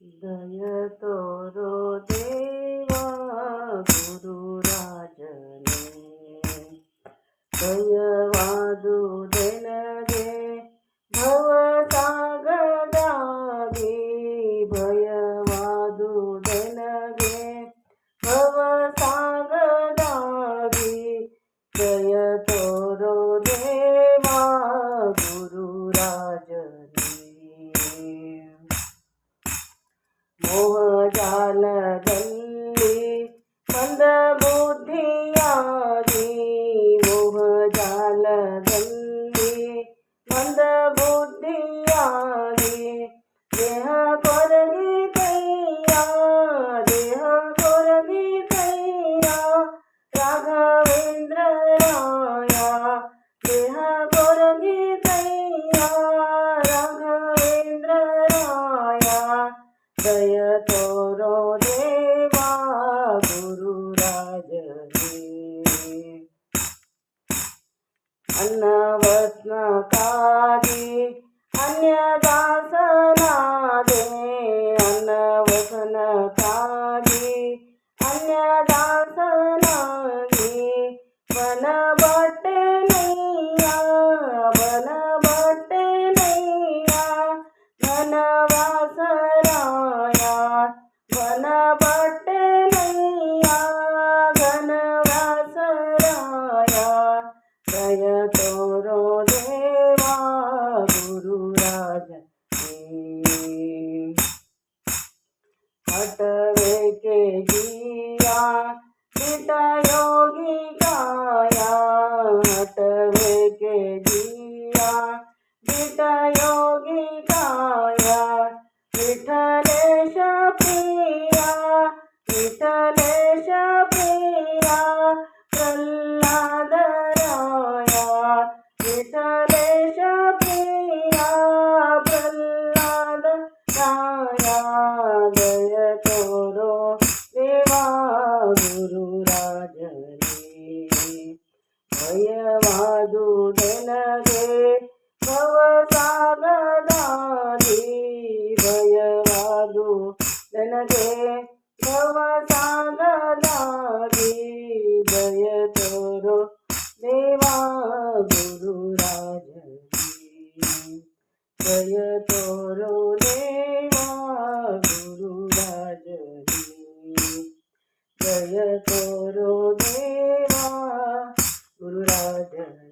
दय तोरो देवा गुरुराजने दयवादु देनगे भवसागरागे भयवादु देनगे भवसागरागे दय तोरो देवा गुरुराजने मोहजालದಲ್ಲಿ ಮಂದಬುದ್ಧಿಯಾಗಿ मोहजालದಲ್ಲಿ ಮಂದಬುದ್ಧಿಯಾಗಿ ದೇಹ ಕೊರಗಿತಯ್ಯ ದೇಹ ಕೊರಗಿತಯ್ಯ ರಾಘವೇಂದ್ರ ರಾಯ ದೇಹ ಕೊರಗಿತಯ್ಯ ರಾಘವೇಂದ್ರ ರಾಯ दय तोरो देवा गुरुराजने अन्नवस्नकादि अन्यदासनादे अन्नवस्नकादि अन्यदासनादि बनबट्टे नैया बनबट्टे नैया घनवासराय बनबट्टे नैया घनवासराय दय तोरो देवा गुरुराजने हटवे के जिया हित योगी काया हटवे के जिया हित योगी काया विठलेश प्रिया विठलेश प्रिया प्रह्लाद राया विठलेश प्रिया प्रह्लाद राया दय तोरो देवा गुरुराजने भयवादु देनगे भवसागरागे भयवादु देनगे भवसागरागे दय तोरो देवा गुरुराजने दय तोरो देवा गुरुराजने दय तोरो देवा गुरुराजने।